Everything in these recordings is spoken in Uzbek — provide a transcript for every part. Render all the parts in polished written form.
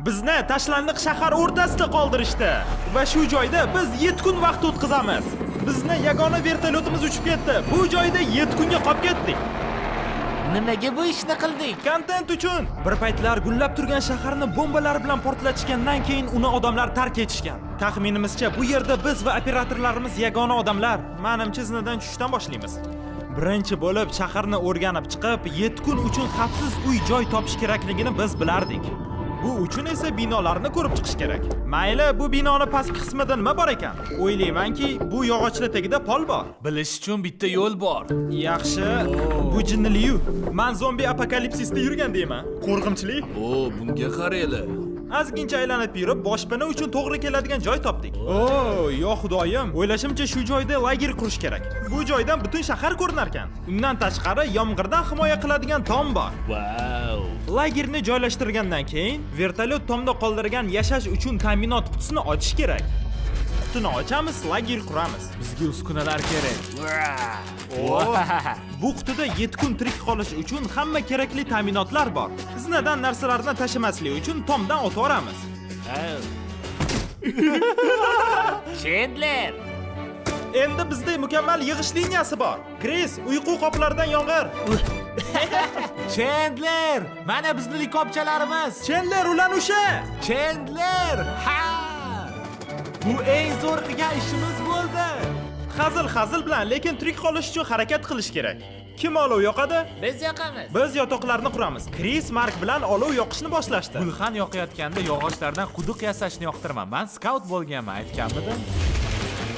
Bizni tashlandiq shahar o'rtasida qoldirishdi va shu joyda biz 7 kun vaqt o'tkazamiz. Bizni yagona vertolyotimiz uchib ketdi. Bu joyda 7 kunga qolib ketdik. Nimaga bu ishni qildik? Kontent uchun. Bir paytlar gullab turgan shaharni bombalar bilan portlatishgandan keyin uni odamlar tark etishgan. Taxminimizcha bu yerda biz va operatorlarimiz yagona odamlar. Menimcha zinadan tushishdan boshlaymiz. Birinchi bo'lib shaharni o'rganib chiqib, 7 kun uchun xavfsiz uy-joy topish kerakligini biz bilardik. Bu uchun esa binolarni ko'rib chiqish kerak. Mayli, bu binoni pastki qismida nima bor ekan? O'ylaymanki, bu yog'ochlar tagida pol bor. Bilish uchun bitta yo'l bor. Yaxshi, bu jinniliyu. Men zombi apokalipsisda yurgan deyman. Qo'rqinchli. Bunga qaraylar. Azgincha aylanib yurib, boshpana uchun to'g'ri keladigan joy topdik. Yo xudoyim, o'ylashimcha shu joyda lager qurish kerak. Bu joydan butun shahar ko'rinar ekan. Undan tashqari yomg'irdan himoya qiladigan tom bor. Wow. Lagerni joylashtirgandan keyin vertolyot tomda qoldirgan yashash uchun ta'minot qutisini ochish kerak. Qutini ochamiz, lager quramiz. Bizga uskunalar kerak. Bu qutida 7 kun tirik qolish uchun hamma kerakli ta'minotlar bor. Zinadan narsalarni tashimaslik uchun tomdan o'tib olamiz. Chandler. Endi bizda mukammal yig'ish liniyasi bor. Kris, uyqu qoplaridan yong'ir. Chandler, mana bizning likopchalarimiz. Chandler ulan o'sha. Chandler. Ha! Bu eng zo'r qilgan ishimiz bo'ldi. Hazil bilan, lekin tirik qolish uchun harakat qilish kerak. Kim olov yoqadi? Biz yoqamiz. Biz yotoqlarni quramiz. Kris Mark bilan olov yoqishni boshlashdi. Gulxan yoqayotganda yog'ochlardan quduq yasashni yoqtiraman. Men skaut bo'lganman, aytganmidim.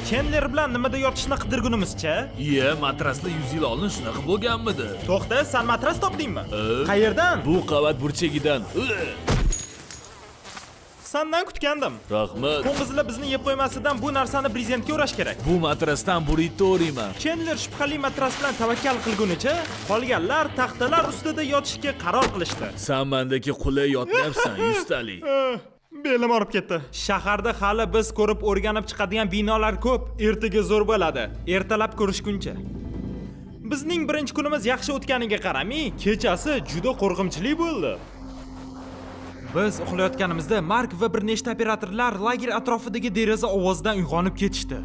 Chandler bilan nimada yotishni qidirgunimizcha? Matrasli 100 yil oldin shunaqa bo'lganmidi? To'xta, sen matras topdingmi? Qayerdan? Bu qavat burchagidan. Sendan kutgandim. Rahmat. Qo'ng'izlar bizni yeb qo'ymasidan bu narsani prezentga o'rash kerak. Bu matrasdan burrito o'rayman. Chandler shubhali matras bilan tavakkal qilgunicha, qolganlar taxtalar ustida yotishga qaror qilishdi. Sen mendagi qulay yotmayapsan, yuztalik. Belim og'rib ketdi. Shaharda hali biz ko'rib o'rganib chiqadigan binolar ko'p. Ertaga zo'r bo'ladi. Ertalab ko'rishguncha. Bizning birinchi kunimiz yaxshi o'tganiga qaramay, kechasi juda qo'rqinchli bo'ldi. Biz uxlayotganimizda Mark va bir nechta operatorlar lager atrofidagi deraza ovozidan uyg'onib ketishdi.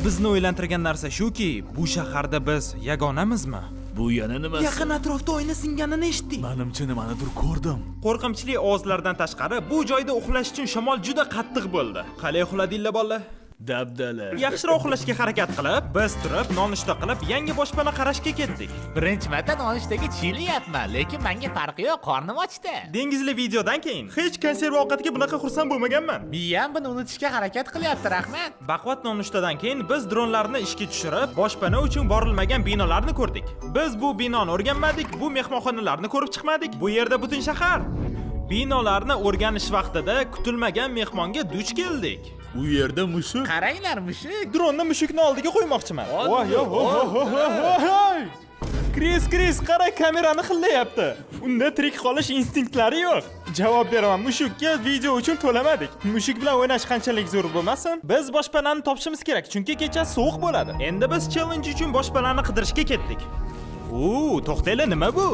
Bizni o'ylantirgan narsa shuki, bu shaharda biz yagonamizmi? Bu yana nimasi? Yaqin atrofda oyna singanini eshitdik. Menimcha nimanidir ko'rdim. Qo'rqinchli ovozlardan tashqari, bu joyda uxlash uchun shamol juda qattiq bo'ldi. Qalay uxladinglar bolalar? Dabdala. Yaxshiroq uxlashga harakat qilib, biz turib, nonushta qilib, yangi boshpana qarashga ketdik. Birinchi marta nonushtaga chilyapman, lekin menga farqi yo'q, qornim ochdi. Dengizli videodan keyin hech konserv ovqatga bunaqa xursand bo'lmaganman. Miyam buni unutishga harakat qilyapti, rahmat. Baquvvat nonushtadan keyin biz dronlarni ishga tushirib, boshpana uchun borilmagan binolarni ko'rdik. Biz bu binoni o'rganmadik, bu mehmonxonalarni ko'rib chiqmadik. Bu yerda butun shahar. Binolarni o'rganish vaqtida kutilmagan mehmonga duch keldik. U yerda mushuk. Qaranglar, mushuk. Dronni mushukni oldiga qo'ymoqchiman. Kris, qara, kamerani xillayapti. Unda tirik qolish instinklari yo'q. Javob beraman, mushukka video uchun to'lamadik. Mushuk bilan o'ynash qanchalik zo'r bo'lmasin, biz boshpanani topishimiz kerak, chunki kecha sovuq bo'ladi. Endi biz challenge uchun boshpanani qidirishga ketdik. To'xtanglar, nima bu?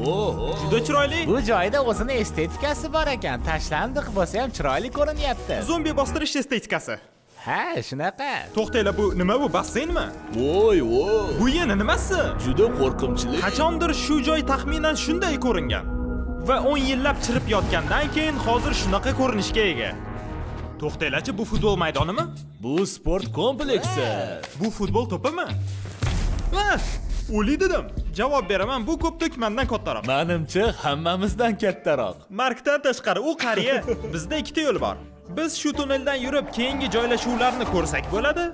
Juda chiroyli. Bu joyda o'zini estetikasi bor ekan. Tashlandiq bo'lsa ham chiroyli ko'rinyapti. Zombi bostirish estetikasi. Ha, shunaqa. To'xtanglar, bu nima bu? Basseynmi? Voy. Bu yana nimasi? Juda qo'rqinchli. Qachondir shu joy taxminan shunday ko'ringan. Va 10 yillab chirib yotgandan keyin hozir shunaqa ko'rinishga ega. To'xtanglar-chi, bu futbol maydonimi? Bu sport kompleksi. Bu futbol to'pimi? O'li dedim. Javob beraman, bu ko'p to'kmandan kattaroq. Menimcha hammamizdan kattaroq. Markdan tashqari u qariya. Bizda ikkita yo'l bor. Biz shu tunneldan yurib keyingi joylashuvlarni ko'rsak bo'ladi,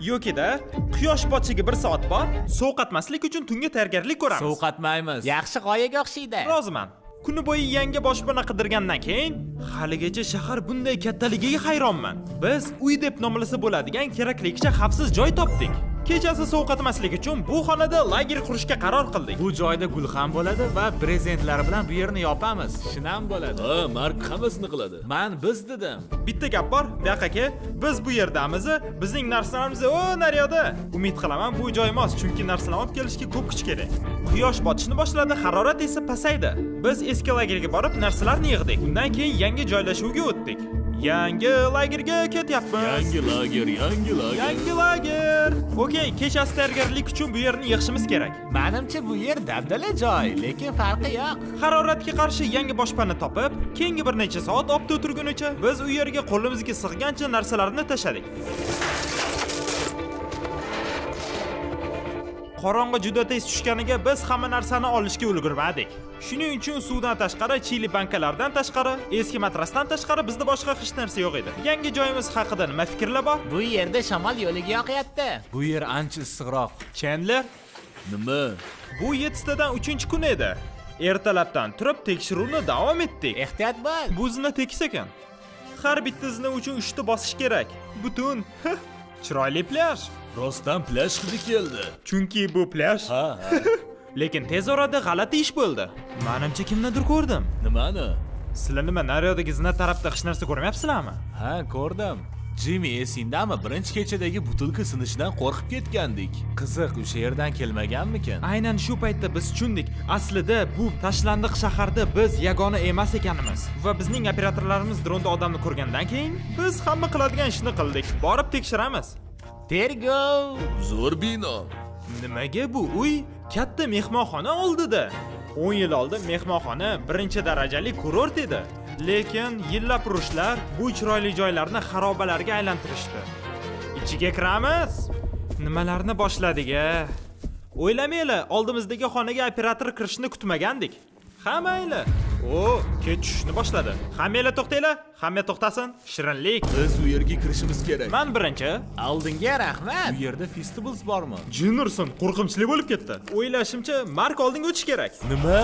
yoki-da quyosh botishiga 1 soat bor. Sovqatmaslik uchun tunga tayyorgarlik ko'ramiz. Sovqatmaymiz. Yaxshi g'oyaga o'xshaydi. Roziman. Kuni bo'yi yangi boshpana qidirgandan keyin haligacha shahar bunday kattaligiga hayronman. Biz uy deb nomlasa bo'ladigan keraklicha xavfsiz joy topdik. Kechasi sovqatmaslik uchun bu xonada lager qurishga qaror qildik. Bu joyda gulxan bo'ladi va prezentlar bilan bu yerni yopamiz. Shinam bo'ladi. Ha, Mark hammasini qiladi. Biz dedim. Bitta gap bor, aka, biz bu yerdamiz, bizning narsalarimiz naryoqda. Umid qilaman bu joy mos, chunki narsalarni olib kelishga ko'p kuch kerak. Quyosh botishni boshladi, harorat esa pasaydi. Biz eski lagerga borib narsalarni yig'dik. Undan keyin yangi joylashuvga o'tdik. Yangi lagerga ketyapmiz. Yangi lager. Yangi lager. Okey, kechasi tayyorgarlik uchun bu yerni yig'ishimiz kerak. Menimcha bu yer dabdala joy, lekin farqi yo'q. Haroratga qarshi yangi boshpana topib, keyingi bir necha soat obda o'tirgunicha biz u yerga qo'limizga sig'gancha narsalarni tashladik. Qorong'i juda tez tushganiga biz hamma narsani olishga ulgurmadik. Shuning uchun suvdan tashqari, chili bankalardan tashqari, eski matrasdan tashqari bizda boshqa hech narsa yo'q edi. Yangi joyimiz haqida nima fikrlar bor? Bu yerda shamol yo'liga yoqyapti. Bu yer ancha issiqroq. Chandler, Nima? bu 7tadan 3-kun edi. Ertalabdan turib tekshiruvni davom etdik. Ehtiyot bo'l. Bu zina tekis ekan. Har bitta zina uchun 3 ta bosish kerak. Butun. Chiroyli plyaj. Rostdan plyaj hidi keldi. Chunki bu plyaj. Ha. Lekin tez orada g'alati ish bo'ldi. Menimcha kimnidir ko'rdim. Nimani? Sizlar nima naryodagi zina tarafda hech narsa ko'rmayapsizlarmi? Ha, ko'rdim. Jimmy esingdami? Birinchi kechadagi butilka sinishidan qo'rqib ketgandik. Qiziq, o'sha yerdan kelmaganmikin? Aynan shu paytda biz tushundik. Aslida bu tashlandiq shaharda biz yagona emas ekanimiz. Va bizning operatorlarimiz dronda odamni ko'rgandan keyin biz hamma qiladigan ishni qildik. Borib tekshiramiz. Tergov. Zo'r bino. Nimaga bu uy katta mehmonxona oldida? 10 yil oldin mehmonxona birinchi darajali kurort edi. Lekin yillab urushlar bu chiroyli joylarni xarobalarga aylantirishdi. Ichiga kiramiz. Nimalarni boshladik-a? O'ylamaylar, oldimizdagi xonaga operator kirishni kutmagandik. Hammanglar. Kech tushishni boshladi. Hammanglar to'xtanglar. Hamma to'xtasin. Shirinlik. Biz u yerga kirishimiz kerak. Men birinchi. Oldinga rahmat. Bu yerda festivals bormi? Jinursin, qo'rqinchli bo'lib ketdi. O'ylashimcha, Mark oldinga o'tish kerak. Nima?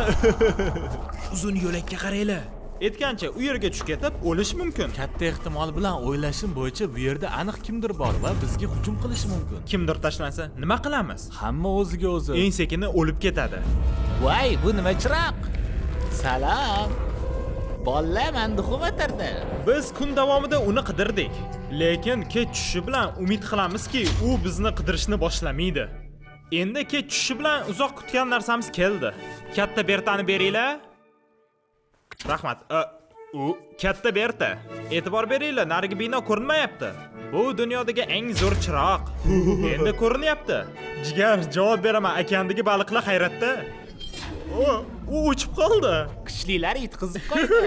Uzun yo'lakka qaranglar. Aytgancha u yerga tushib ketib o'lish mumkin. Katta ehtimol bilan o'ylashim bo'yicha bu yerda aniq kimdir bor va bizga hujum qilishi mumkin. Kimdir tashlansa, nima qilamiz? Hamma o'ziga o'zi. Eng sekini o'lib ketadi. Voy, bu nima chiroq? Salom. Bolla meni xuvatirdi. Biz kun davomida uni qidirdik. Lekin kech tushishi bilan umid qilamizki, u bizni qidirishni boshlamaydi. Endi kech tushishi bilan uzoq kutgan narsamiz keldi. Katta Bertani beringlar. Rahmat. U katta Berta. E'tibor beringlar, narigi bino ko'rinmayapti. Bu dunyodagi eng zo'r chiroq. Endi ko'rinyapti. Jigar, javob beraman, okeandagi baliqlar hayratda. U uchib qoldi. Kuchlilar yutqizib qo'ydi.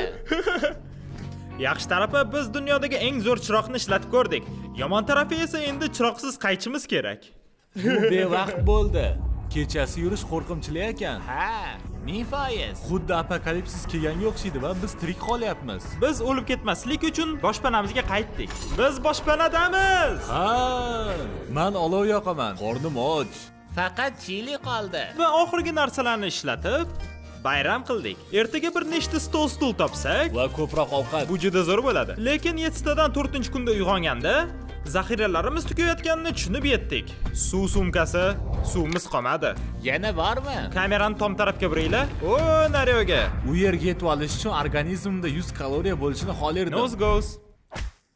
Yaxshi tarafi biz dunyodagi eng zo'r chiroqni ishlatib ko'rdik. Yomon tarafi esa endi chiroqsiz qaytishimiz kerak. Bu bevaqt bo'ldi. Kechasi yurish qo'rqinchli ekan. Ha, 1000%. Xuddi apokalipsis kelganga o'xshaydi va biz tirik qolyapmiz. Biz o'lib ketmaslik uchun boshpanamizga qaytdik. Biz boshpanadamiz. Ha, men olov yoqaman. Qornim och. Faqat chili qoldi. Va oxirgi narsalarni ishlatib bayram qildik. Ertaga bir nechta stul topsak Va ko'proq ovqat. bu juda zo'r bo'ladi. Lekin 7tadan 4-kunda uyg'onganda zaxiralarimiz tugayotganini tushunib yetdik. Suv sumkasi, suvimiz qolmadi. Yana bormi? Kamerani tom tarafga buringlar. Naryoga. U yerga yetib olish uchun organizmimda 100 kaloriya bo'lishini xohlardim. Nose goes.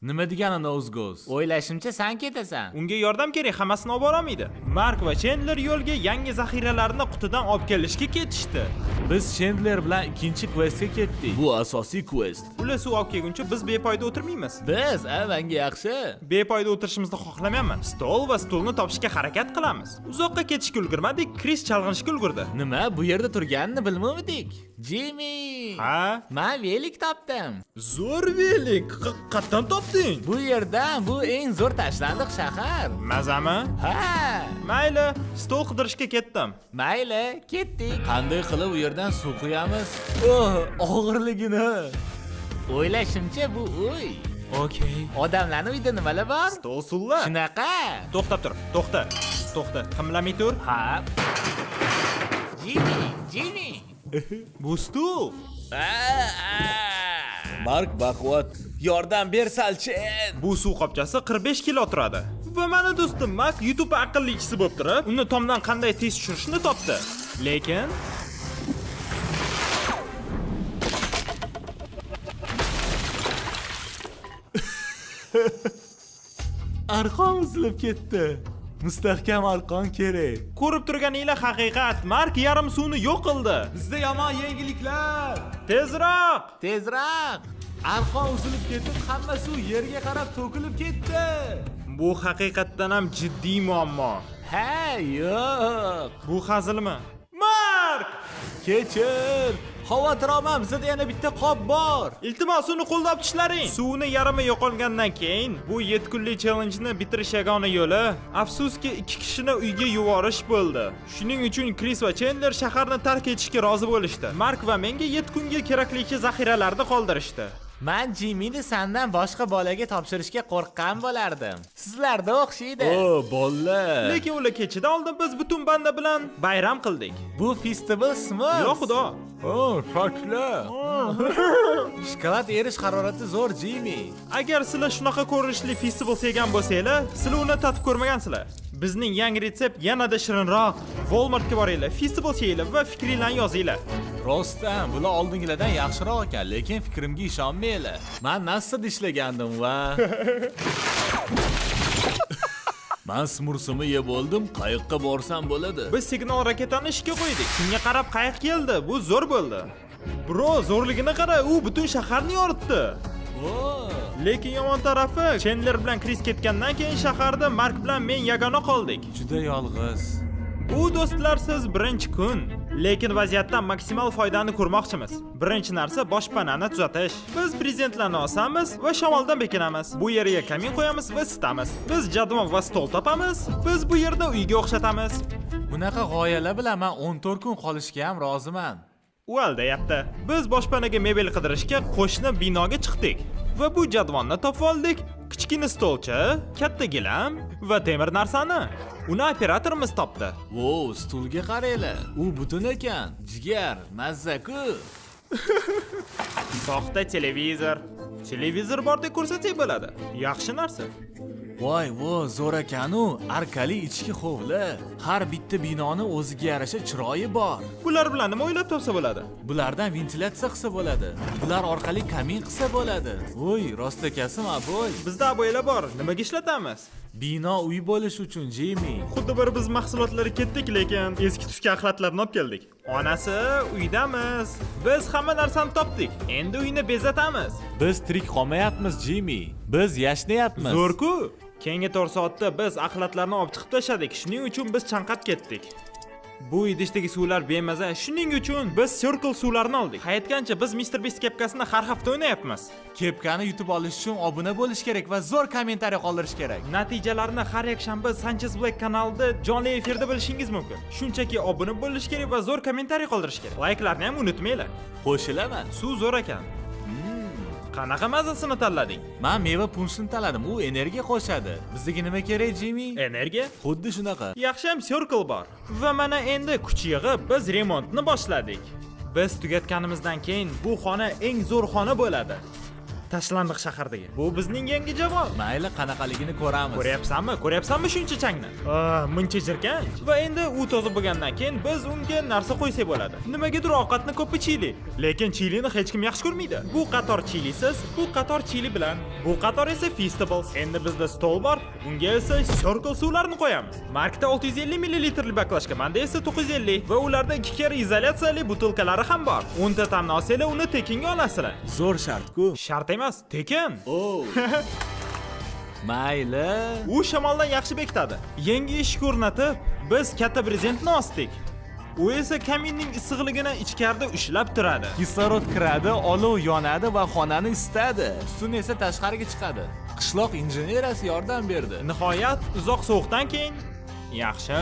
Nima degani nose goes? O'ylashimcha sen ketasan. Unga yordam kerak, hammasini olib bora olmaydi. Mark va Chandler yo'lga yangi zaxiralarni qutidan olib kelishga ketishdi. Biz Chandler bilan ikkinchi questga ketdik. Bu asosiy quest. Ular suv olib kelguncha biz bepoyda o'tirmaymiz. Biz, menga yaxshi. Bepoyda o'tirishimizni xohlamayman. Stol va stulni topishga harakat qilamiz. Uzoqqa ketishga ulgurmadik, Chris chalg'inishga ulgurdi. Nima, bu yerda turganini bilmovdik? Jimmy. Ha? Men velik topdim. Zo'r velik. Qatdan topding? Bu yerdan bu eng zo'r tashlandiq shahar. Mazami? Ha. Mayli, stol qidirishga ketdim. Mayli, ketdik. Qanday qilib u yerdan suv quyamiz? Og'irligini. O'ylashimcha bu uy. Okay. Odamlarning uyda nimalar bor? Stol suvlar. Shunaqa. To'xtab tur. To'xta. Qimlamay tur. Ha. Jimmy. Bu stul. Mark baquvvat, yordam ber salchi. Bu suv qopchasi 45 kilo turadi Va meni do'stim Mak YouTube aqllichisi bo'lib turib, uni tomdan qanday tez tushirishni topdi. Lekin Arqon uzilib ketdi. Mustahkam arqon kerak. ko'rib turganinglar haqiqat. Mark yarim suvni yo'q qildi. Bizda yomon yangiliklar. Tezroq! Tezroq! Arqon uzilib ketib, hamma suv yerga qarab to'kilib ketdi. Bu haqiqatdan ham jiddiy muammo. Ha, yo'q. Bu hazilmi? Mark! Kechir. Xavotir olma, bizda yana bitta qop bor. Iltimos uni qo'llab tishlaring. Suvni yarmi yo'qolgandan keyin bu 7 kunlik challenge-ni bitirish yagona yo'li afsuski 2 kishini uyga yuborish bo'ldi. Shuning uchun Kris va Chandler shaharni tark etishga rozi bo'lishdi. Mark va menga 7 kunga keraklicha zaxiralarni qoldirishdi. Men Jimmini sendan boshqa bolaga topshirishga qo'rqqan bo'lardim. Sizlarda o'xshaydi. O, bolalar. Lekin ular kechidan oldin biz butun banda bilan bayram qildik. Bu festival Smurfs. Yo xudo. O, sochlar. Shokolad erish harorati zo'r, Jimmy. Agar sizlar shunaqa ko'rinishli festival sevgan bo'lsanglar, sizlar uni tatib ko'rmagansizlar. Bizning yangi retsept yanada shirinroq. Walmartga boringlar, festival yeylar va fikringlarni yozinglar. Rostdan, bular oldingilardan yaxshiroq ekan, lekin fikrimga ishonmanglar. Men Nassada ishlagandim va Men smursimni yeb oldim, qayiqqa borsam bo'ladi. Biz signal raketani ishga qo'ydik. Shunga qarab qayiq keldi. Bu zo'r bo'ldi. Bro, zo'rligini qara, u butun shaharni yoritdi. Lekin yomon tarafi, Chandler bilan Kris ketgandan keyin shaharda Mark bilan men yagona qoldik. Juda yolg'iz. Bu do'stlarsiz birinchi kun. Lekin vaziyatdan maksimal foydani ko'rmoqchimiz. Birinchi narsa boshpanani tuzatish. Biz prezidentlarni osamiz va shamoldan bekinamiz. Bu yerga kamin qo'yamiz va isitamiz. Biz jadval va stol topamiz. Biz bu yerda uyga o'xshatamiz. Bunaqa g'oyalar bilan men 14 kun qolishga ham roziman. Ual deyapti. Biz boshpanaga mebel qidirishga qo'shni binoga chiqdik va bu jadvalni topib oldik. Kichkina stolcha, katta gilam va temir narsani. Uni operatorimiz topdi. Wow, stulga qaranglar. U butun ekan. Jigar, mazza-ku. Soxta televizor. Televizor bordek ko'rsatsak bo'ladi. Yaxshi narsa. Voy, zo'r ekan-u, arkali ichki hovli. Har bitta binoni o'ziga yarasha chiroyi bor. Bular bilan nima o'ylab topsa bo'ladi? Bulardan ventilyatsiya qilsa bo'ladi. Bular orqali kamin qilsa bo'ladi. Voy, rostakasi ma'qul. Bizda aboylar bor. Nimaga ishlatamiz? Bino uy bo'lish uchun, Jimmy. Xuddi bir biz mahsulotlari ketdik, lekin eski tuski axlatlarni olib keldik. Onasi, uydamiz. Biz hamma narsani topdik. Endi uyni bezatamiz. Biz tirik qolmayapmiz, Jimmy. Biz yashnayapmiz. Zo'r-ku. Keyingi 4 soatda biz axlatlarni olib chiqib tashladik. Shuning uchun biz chanqab ketdik. Bu idishdagi suvlar bemaza. Shuning uchun biz Circle suvlarini oldik. Hayotgancha biz Mr. Beast kepkasini har hafta o'ynayapmiz. Kepkani yutib olish uchun obuna bo'lish kerak va zo'r kommentariy qoldirish kerak. Natijalarni har yakshanba Sanchez Black kanalida jonli efirda bilishingiz mumkin. Shunchaki obuna bo'lish kerak va zo'r kommentariy qoldirish kerak. Like'larni ham unutmanglar. Qo'shilaman. Suv zo'r ekan. Qanaqa mazasini tanlading? Men meva punchini tanladim. U energiya qo'shadi. Bizga nima kerak, Jimmy? Energiya? Xuddi shunaqa. Yaxshi ham Circle bor. Va mana endi kuch yig'ib biz remontni boshladik. Biz tugatganimizdan keyin bu xona eng zo'r xona bo'ladi. Tashlandiq shahardagi. Bu bizning yangi javon. Mayli, qanaqaligini ko'ramiz. Ko'ryapsanmi shuncha changni? Muncha jirkanch. Va endi u toza bo'lgandan keyin biz unga narsa qo'ysak bo'ladi. Nimagadir ovqatni ko'p ichaylik. Lekin chilini hech kim yaxshi ko'rmaydi. Bu qator chilisiz, bu qator chili bilan, bu qator esa Feastables. Endi bizda stol bor, unga esa Circle suvlarini qo'yamiz. Markda 650 ml baklashka, menda esa 950 va ularda 2 karra izolyatsiyali butilkalari ham bor. 10 ta tamni olsanglar, uni tekinga olasizlar. Zo'r shart-ku. Shart emas, tekin. Mayli. U shamoldan yaxshi bekitadi. Yangi eshik o'rnatib, biz katta brezentni osdik. U esa kaminning issiqligini ichkarida ushlab turadi. Kislorod kiradi, olov yonadi va xonani isitadi. Tutun esa tashqariga chiqadi. Qishloq injeneriyasi yordam berdi. Nihoyat uzoq sovuqdan keyin yaxshi.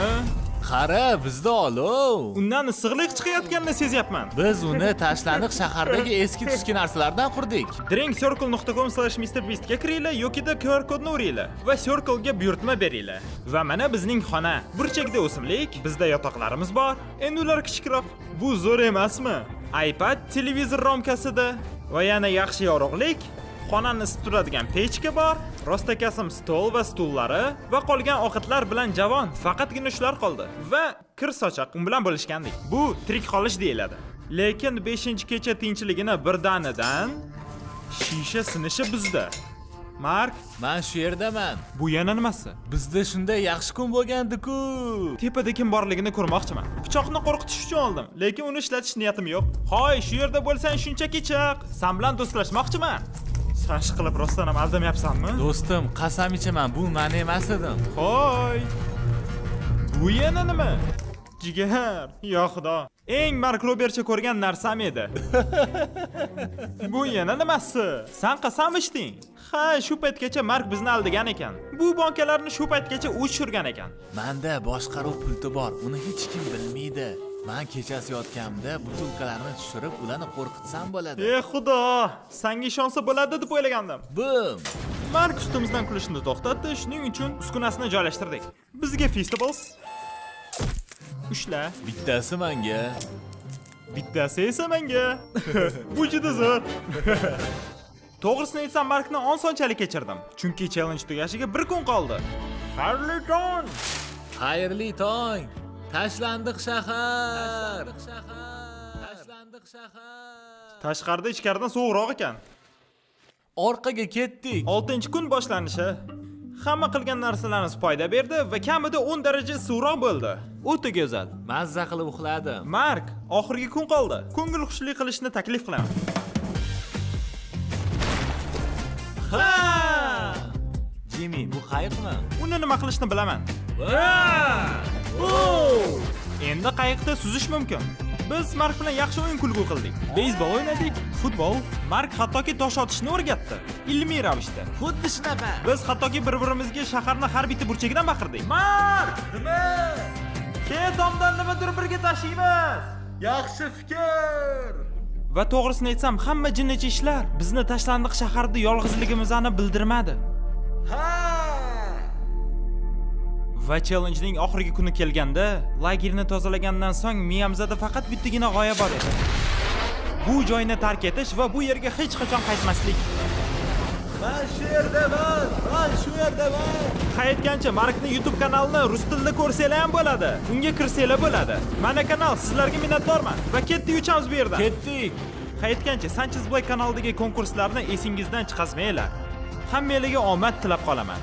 Qara, bizda olov. Undan issiqlik chiqayotganini sezyapman. Biz uni tashlandiq shahardagi eski tuski narsalardan qurdik. drinkcircle.com/MrBeast ga kiringlar yokida QR kodni uringlar va Circle ga buyurtma beringlar. Va mana bizning xona. Burchakda o'simlik, bizda yotoqlarimiz bor. Endi ular kichikroq. Bu zo'r emasmi? iPad televizor romkasida va yana yaxshi yorug'lik, xonani isitib turadigan pechka bor Rostakasim stol va stullari va qolgan ovqatlar bilan javon faqatgina shular qoldi va kir sochiq bilan bo'lishgandik. Bu tirik qolish deyiladi. Lekin 5-kecha tinchligini birdanidan shisha sinishi bizda. Mark, Men shu yerdaman. bu yana nimasi? Bizda shunday yaxshi kun bo'lgandi-ku. Tepada kim borligini ko'rmoqchiman. Pichoqni qo'rqitish uchun oldim, lekin uni ishlatish niyatim yo'q. Hoy, shu yerda bo'lsang shunchaki chiq. Sen bilan do'stlashmoqchiman. Sen qilib rostdan ham aldamayapsanmi? Do'stim, qasam ichaman, bu men emas edim. Hoy. Bu yana nima? Jigar, yo xudo. Eng Mark Robertcha ko'rgan narsam edi. Bu yana nimasi? Sen qasam ichding. Ha, shu paytgacha Mark bizni aldagan ekan. Bu bankalarni shu paytgacha u tushirgan ekan. Menda boshqaruv pulti bor, uni hech kim bilmaydi. Men kechasi yotganimda butilkalarni tushirib, ularni qo'rqitsam bo'ladi. Ey xudo, senga ishonsa bo'ladi deb o'ylagandim. Bum! Mark ustimizdan kulishni to'xtatdi, shuning uchun uskunasini joylashtirdik. Bizga Feastables. Ushla. Bittasi menga. Bittasi esa menga. Bu juda zo'r. To'g'risini aytsam, Markni osonchalik kechirdim, chunki challenge tugashiga 1 kun qoldi. Xayrli tong. Xayrli tong. Tashlandiq shahar. Tashlandiq shahar. Tashqarida ichkaridan sovuqroq ekan. Orqaga ketdik. 6-kun boshlanishi. Hamma qilgan narsalarimiz foyda berdi va kamida 10 daraja isuviroq bo'ldi. O'ta go'zal. Mazza qilib uxladim. Mark, oxirgi kun qoldi. Ko'ngil xushlik qilishni taklif qilaman. Ha! Jimmy, bu qayiqmi? Uni nima qilishni bilaman. Endi qayiqda suzish mumkin. Biz Mark bilan yaxshi o'yin kulgu qildik. Beysbol o'ynadik, futbol. Mark hattoki tosh otishni o'rgatdi. Ilmiy ravishda. Xuddi shunaqa. Biz hattoki bir-birimizga shaharning har bitta burchagidan baqirdik. Mark! Nima? Tomdan nimadir birga tashiymiz. Yaxshi fikr. Va to'g'risini aytsam, hamma jinnicha ishlar bizni tashlandiq shaharda yolg'izligimizni bildirmadi. Ha! Va challengening oxirgi kuni kelganda, lagerni tozalagandan so'ng miyamizda faqat bittagina g'oya bor edi. Bu joyni tark etish va bu yerga hech qachon qaytmaslik. Men shu yerdaman. Qaytgancha Markning YouTube kanalini rus tilida ko'rsanglar ham bo'ladi. Unga kirsanglar bo'ladi. Mana kanal sizlarga minnatdorman va ketdik uchamiz bu yerdan. Ketdik. Qaytgancha Sanchez Boy kanalidagi konkurslarni esingizdan chiqazmanglar. Hammangizga omad tilab qolaman.